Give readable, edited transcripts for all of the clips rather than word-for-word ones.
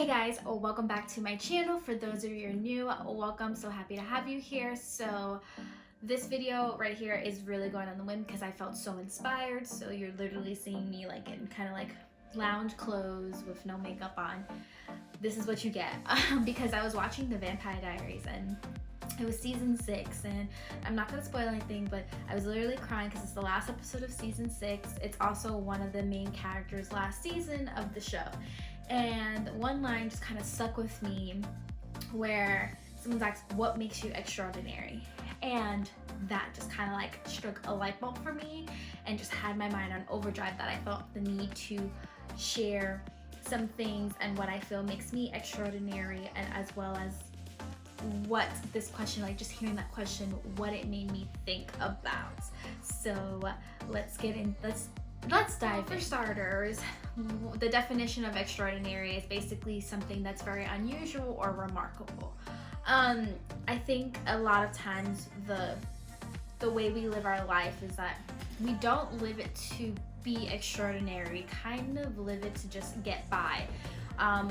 Hey guys, welcome back to my channel. For those of you who are new, welcome. So happy to have you here. So this video right here is really going on the whim because I felt so inspired. So you're literally seeing me like in kind of like lounge clothes with no makeup on. This is what you get because I was watching the Vampire Diaries and it was season 6, and I'm not gonna spoil anything, but I was literally crying because it's the last episode of season 6. It's also one of the main characters last season of the show. And one line just kind of stuck with me where someone's asked, what makes you extraordinary? And that just kind of like struck a light bulb for me and just had my mind on overdrive, that I felt the need to share some things and what I feel makes me extraordinary, and as well as what this question, like just hearing that question, what it made me think about. So let's get in, let's dive. For starters, the definition of extraordinary is basically something that's very unusual or remarkable. I think a lot of times the way we live our life is that we don't live it to be extraordinary, we kind of live it to just get by.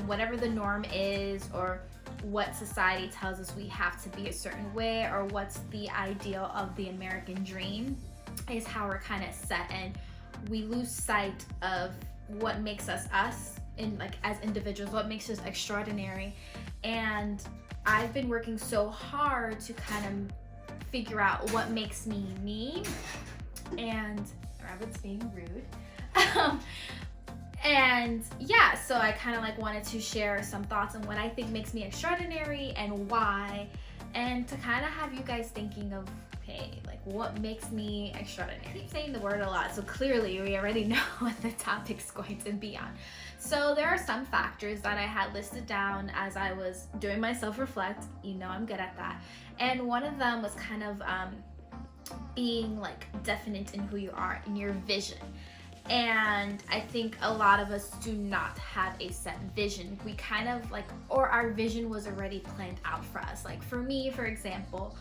Whatever the norm is, or what society tells us we have to be a certain way, or what's the ideal of the American dream, is how we're kind of set, and we lose sight of what makes us in like as individuals, what makes us extraordinary. And I've been working so hard to kind of figure out what makes me me, and Rabbit's being rude. And yeah, so I kind of like wanted to share some thoughts on what I think makes me extraordinary and why, and to kind of have you guys thinking of, okay, like what makes me extraordinary. I keep saying the word a lot, so clearly we already know what the topic's going to be on. So there are some factors that I had listed down as I was doing my self-reflect. You know I'm good at that. And one of them was kind of being like definite in who you are, in your vision. And I think a lot of us do not have a set vision. We kind of like, or our vision was already planned out for us. Like for me, for example,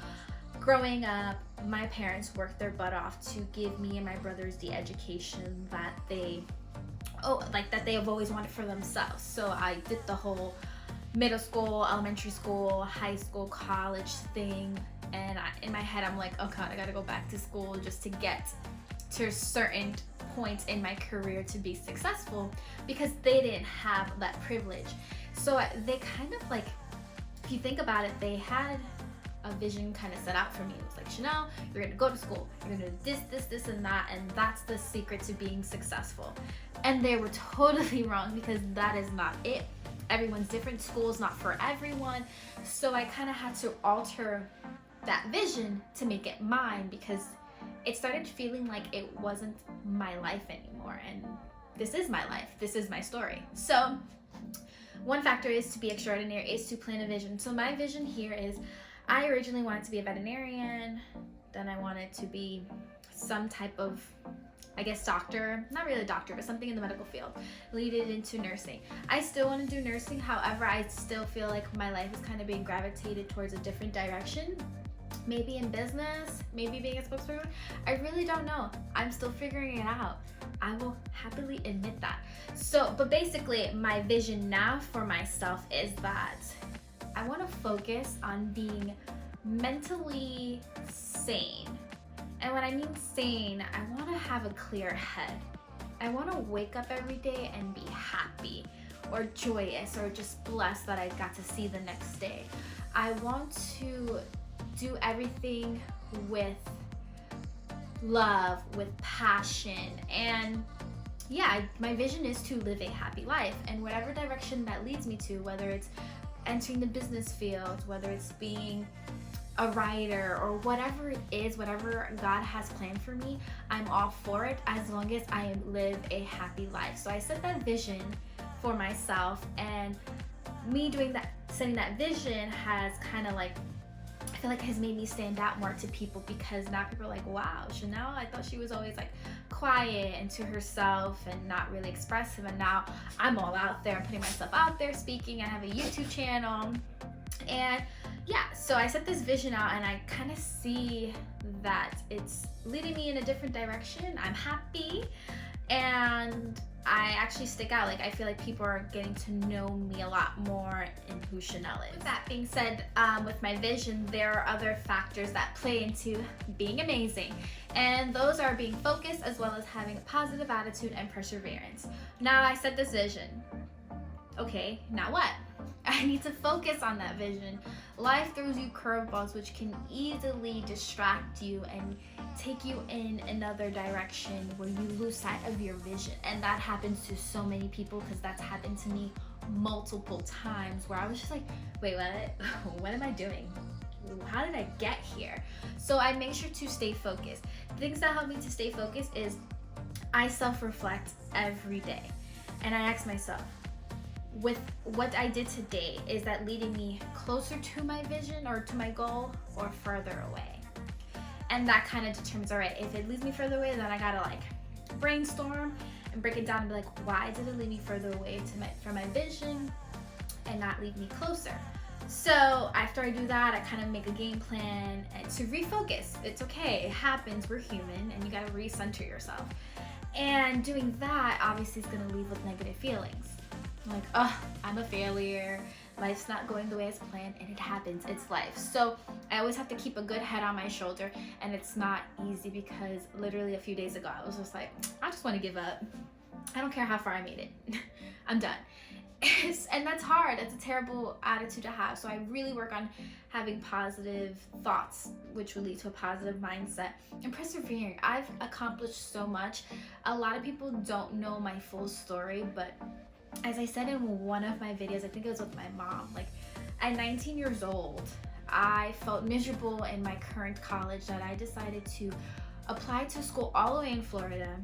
growing up, my parents worked their butt off to give me and my brothers the education that they have always wanted for themselves. So I did the whole middle school, elementary school, high school, college thing. And in my head, I'm like, oh God, I gotta go back to school just to get to certain points in my career to be successful, because they didn't have that privilege. So they kind of like, if you think about it, they had a vision kind of set out for me. It was like, Chanel, you're gonna go to school, you're gonna do this, and that, and that's the secret to being successful. And they were totally wrong, because that is not it. Everyone's different, school's not for everyone. So I kind of had to alter that vision to make it mine, because it started feeling like it wasn't my life anymore, and this is my life, this is my story. So one factor is to be extraordinary, is to plan a vision. So my vision here is, I originally wanted to be a veterinarian, then I wanted to be some type of, I guess, doctor, not really a doctor, but something in the medical field, lead it into nursing. I still want to do nursing, however, I still feel like my life is kind of being gravitated towards a different direction. Maybe in business, maybe being a spokesperson. I really don't know. I'm still figuring it out. I will happily admit that. So, but basically my vision now for myself is that I want to focus on being mentally sane. And when I mean sane, I want to have a clear head. I want to wake up every day and be happy or joyous or just blessed that I got to see the next day. I want to do everything with love, with passion, and yeah, my vision is to live a happy life, and whatever direction that leads me to, whether it's entering the business field, whether it's being a writer, or whatever it is, whatever God has planned for me, I'm all for it, as long as I live a happy life. So I set that vision for myself, and me doing that, setting that vision has kind of like, I feel like has made me stand out more to people, because now people are like, wow, Chanel, I thought she was always like quiet and to herself and not really expressive, and now I'm all out there, I'm putting myself out there speaking. I have a YouTube channel, and yeah, so I set this vision out, and I kind of see that it's leading me in a different direction. I'm happy, and I actually stick out. Like, I feel like people are getting to know me a lot more in who Chanel is. With that being said, with my vision, there are other factors that play into being amazing. And those are being focused, as well as having a positive attitude and perseverance. Now I set this vision. Okay, now what? I need to focus on that vision. Life throws you curveballs which can easily distract you and take you in another direction where you lose sight of your vision. And that happens to so many people, because that's happened to me multiple times, where I was just like, wait, what? What am I doing? How did I get here? So I make sure to stay focused. Things that help me to stay focused is I self-reflect every day. And I ask myself, with what I did today, is that leading me closer to my vision or to my goal, or further away? And that kind of determines, all right, if it leads me further away, then I gotta like brainstorm and break it down and be like, why did it lead me further away from my vision and not lead me closer? So after I do that, I kind of make a game plan to refocus. It's okay, it happens, we're human, and you gotta recenter yourself. And doing that obviously is gonna leave with negative feelings. Like, oh, I'm a failure, life's not going the way it's planned, and it happens, it's life. So I always have to keep a good head on my shoulder, and it's not easy, because literally a few days ago I was just like, I just want to give up. I don't care how far I made it. I'm done. And that's hard. It's a terrible attitude to have. So I really work on having positive thoughts, which will lead to a positive mindset, and persevering. I've accomplished so much. A lot of people don't know my full story, but as I said in one of my videos, I think it was with my mom, like at 19 years old, I felt miserable in my current college that I decided to apply to school all the way in Florida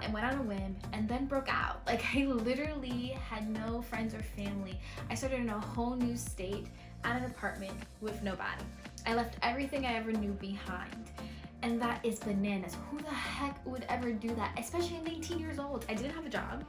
and went on a whim, and then broke out. Like, I literally had no friends or family. I started in a whole new state at an apartment with nobody. I left everything I ever knew behind. And that is bananas. Who the heck would ever do that? Especially at 19 years old. I didn't have a job.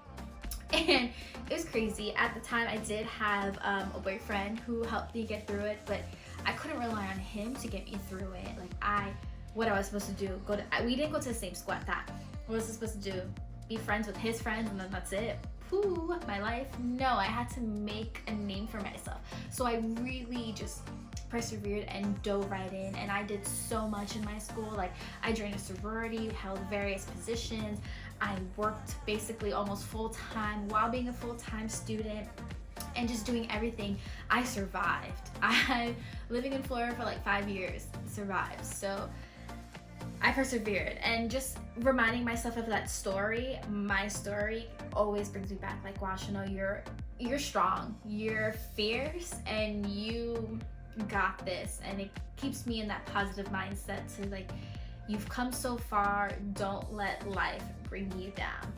And it was crazy. At the time, I did have a boyfriend who helped me get through it, but I couldn't rely on him to get me through it. Like, what I was supposed to do, we didn't go to the same school at that. What was I supposed to do? Be friends with his friends, and then that's it? Pooh, my life? No, I had to make a name for myself. So I really just persevered and dove right in, and I did so much in my school. Like, I joined a sorority, held various positions. I worked basically almost full-time while being a full-time student, and just doing everything. I survived. Living in Florida for like 5 years, survived. So I persevered, and just reminding myself of that story, my story, always brings me back. Like, wow, Chanel, you're strong, you're fierce, and you got this. And it keeps me in that positive mindset to like, you've come so far, don't let life bring you down.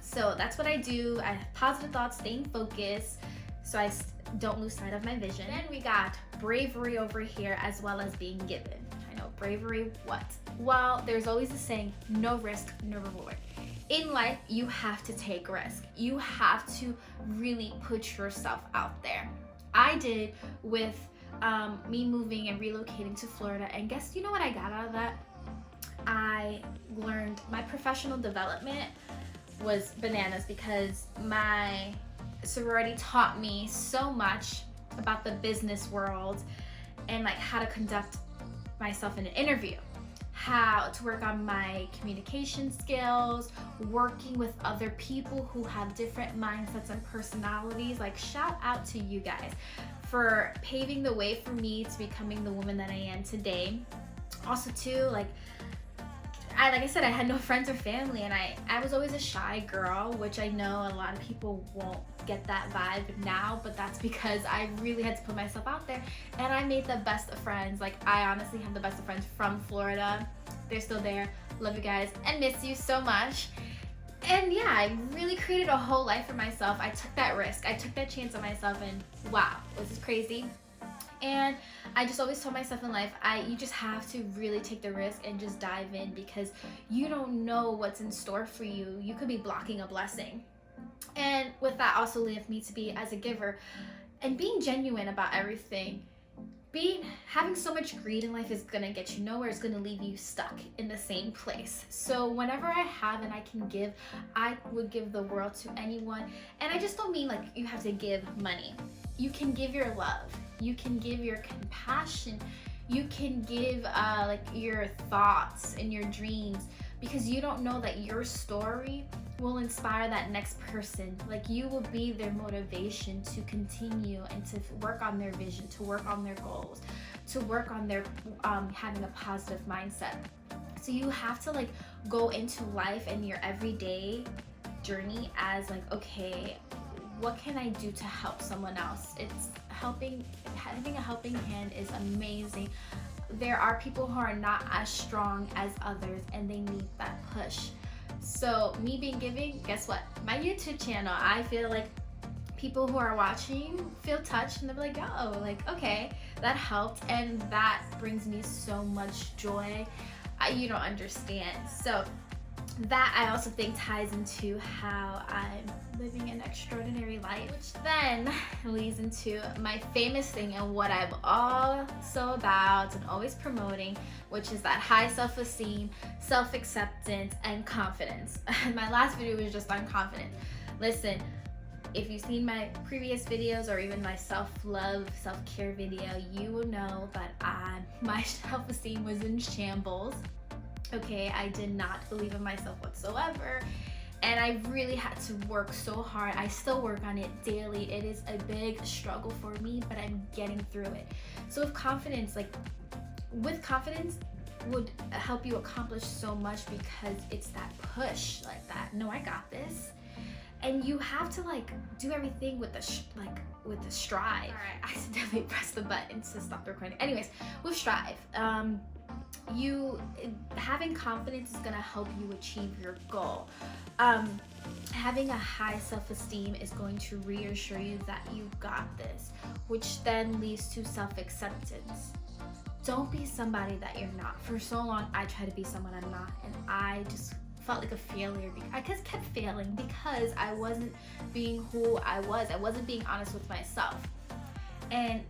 So that's what I do. I have positive thoughts, staying focused, so I don't lose sight of my vision. Then we got bravery over here, as well as being given. I know, bravery, what? Well, there's always a saying, no risk, no reward. In life, you have to take risk. You have to really put yourself out there. I did with me moving and relocating to Florida, and guess, you know what I got out of that? I learned my professional development was bananas, because my sorority taught me so much about the business world, and like how to conduct myself in an interview, how to work on my communication skills, working with other people who have different mindsets and personalities. Like, shout out to you guys for paving the way for me to becoming the woman that I am today. Also too, like I said, I had no friends or family, and I was always a shy girl, which I know a lot of people won't get that vibe now, but that's because I really had to put myself out there, and I made the best of friends. Like, I honestly have the best of friends from Florida. They're still there. Love you guys and miss you so much. And yeah, I really created a whole life for myself. I took that risk. I took that chance on myself, and wow, this is crazy. And I just always told myself in life, you just have to really take the risk and just dive in, because you don't know what's in store for you. You could be blocking a blessing. And with that also led me to be as a giver and being genuine about everything. having so much greed in life is gonna get you nowhere. It's gonna leave you stuck in the same place. So whenever I have and I can give, I would give the world to anyone. And I just don't mean like you have to give money. You can give your love, you can give your compassion, you can give like your thoughts and your dreams, because you don't know that your story will inspire that next person. Like, you will be their motivation to continue and to work on their vision, to work on their goals, to work on their having a positive mindset. So you have to like go into life and your everyday journey as like, okay, what can I do to help someone else? It's having a helping hand is amazing. There are people who are not as strong as others and they need that push. So me being giving, guess what? My YouTube channel, I feel like people who are watching feel touched and they're like, oh, like, okay, that helped. And that brings me so much joy. You don't understand. So that I also think ties into how I'm living an extraordinary life, which then leads into my famous thing and what I'm also about and always promoting, which is that high self-esteem, self-acceptance, and confidence. My last video was just on confidence. Listen, if you've seen my previous videos or even my self-love, self-care video, you will know that my self-esteem was in shambles. Okay, I did not believe in myself whatsoever, and I really had to work so hard. I still work on it daily. It is a big struggle for me, but I'm getting through it. So with confidence would help you accomplish so much, because it's that push, like that, no, I got this. And you have to like do everything with the strive. All right, I accidentally pressed the button to stop the recording. Anyways, with strive, having confidence is going to help you achieve your goal. Having a high self-esteem is going to reassure you that you got this, which then leads to self-acceptance. Don't be somebody that you're not. For so long, I tried to be someone I'm not, and I just felt like a failure. I just kept failing because I wasn't being who I was. I wasn't being honest with myself. And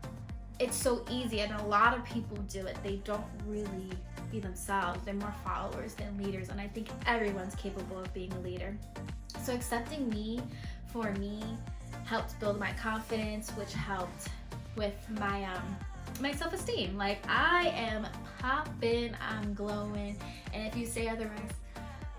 it's so easy, and a lot of people do it. They don't really be themselves. They're more followers than leaders, and I think everyone's capable of being a leader. So accepting me, for me, helped build my confidence, which helped with my my self-esteem. Like, I am popping, I'm glowing, and if you say otherwise,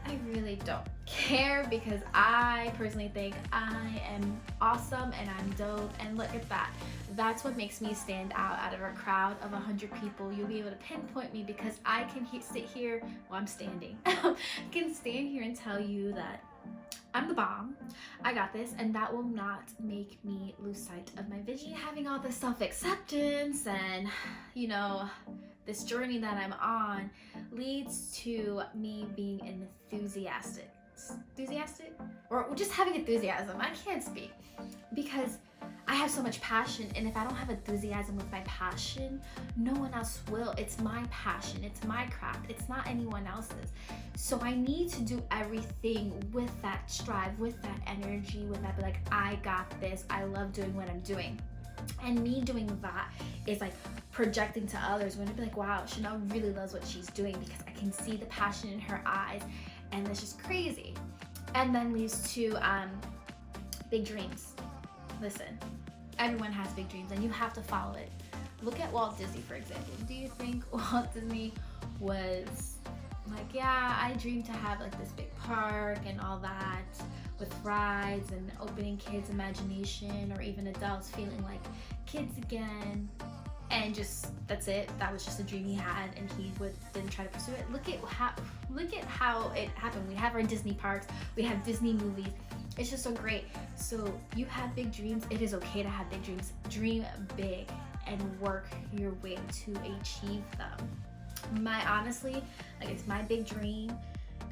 I really don't care, because I personally think I am awesome and I'm dope. And look at that. That's what makes me stand out of a crowd of 100 people. You'll be able to pinpoint me because I can sit here while I'm standing. I can stand here and tell you that I'm the bomb, I got this, and that will not make me lose sight of my vision. Having all this self-acceptance and, you know, this journey that I'm on leads to me being enthusiastic, or just having enthusiasm. I can't speak because I have so much passion, and if I don't have enthusiasm with my passion, no one else will. It's my passion, it's my craft, it's not anyone else's. So I need to do everything with that strive, with that energy, with that, like, I got this, I love doing what I'm doing. And me doing that is like projecting to others, when to be like, wow, Chanel really loves what she's doing, because I can see the passion in her eyes, and it's just crazy. And then leads to big dreams. Listen, everyone has big dreams, and you have to follow it. Look at Walt Disney, for example. Do you think Walt Disney was like, yeah, I dream to have like this big park and all that with rides and opening kids' imagination, or even adults feeling like kids again, and just that's it? That was just a dream he had, and he didn't try to pursue it. Look at how it happened. We have our Disney parks, we have Disney movies. It's just so great. So you have big dreams. It is okay to have big dreams. Dream big and work your way to achieve them. Honestly, like, it's my big dream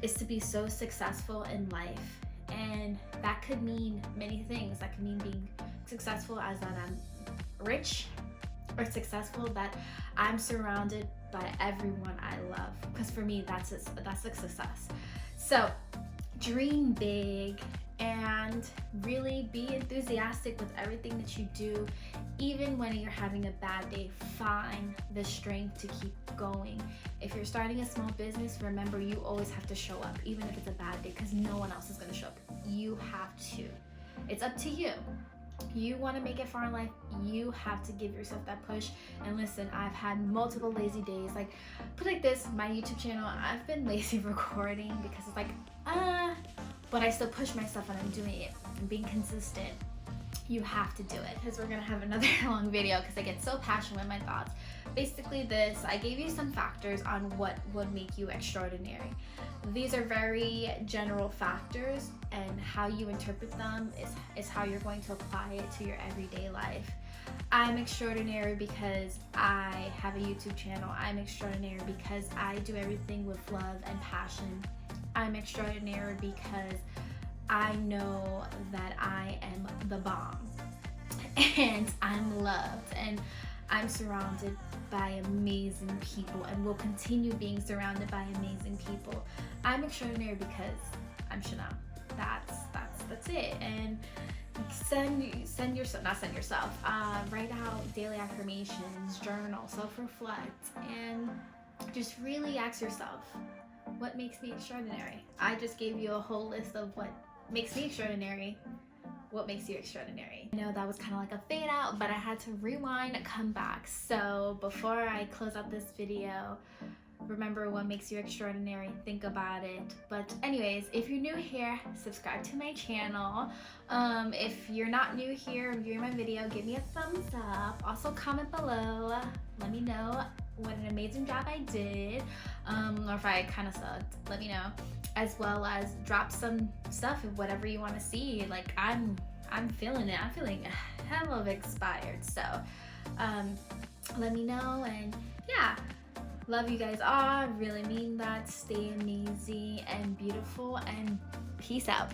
is to be so successful in life, and that could mean many things. That could mean being successful as that I'm rich, or successful that I'm surrounded by everyone I love, because for me that's a success. So dream big and really be enthusiastic with everything that you do. Even when you're having a bad day, find the strength to keep going. If you're starting a small business, remember you always have to show up, even if it's a bad day, because no one else is going to show up. You have to. It's up to you. You want to make it far in life, you have to give yourself that push. And listen, I've had multiple lazy days. Like, put like this, my YouTube channel, I've been lazy recording because it's like, but I still push myself and I'm doing it. I'm being consistent. You have to do it, because we're gonna have another long video because I get so passionate with my thoughts. Basically this, I gave you some factors on what would make you extraordinary. These are very general factors, and how you interpret them is how you're going to apply it to your everyday life. I'm extraordinary because I have a YouTube channel. I'm extraordinary because I do everything with love and passion. I'm extraordinary because I know that I am the bomb, and I'm loved, and I'm surrounded by amazing people, and will continue being surrounded by amazing people. I'm extraordinary because I'm Chanel. That's it. And write out daily affirmations, journal, self-reflect, and just really ask yourself, what makes me extraordinary? I just gave you a whole list of what makes me extraordinary. What makes you extraordinary? I know that was kind of like a fade out, but I had to rewind, come back. So before I close out this video, remember what makes you extraordinary, think about it. But anyways, if you're new here, subscribe to my channel. If you're not new here and viewing my video, give me a thumbs up. Also comment below, let me know what an amazing job I did, or if I kind of sucked, let me know. As well as drop some stuff of whatever you want to see. Like, I'm feeling it. I'm feeling hell of inspired. So let me know, and yeah, love you guys all. I really mean that. Stay amazing and beautiful, and peace out.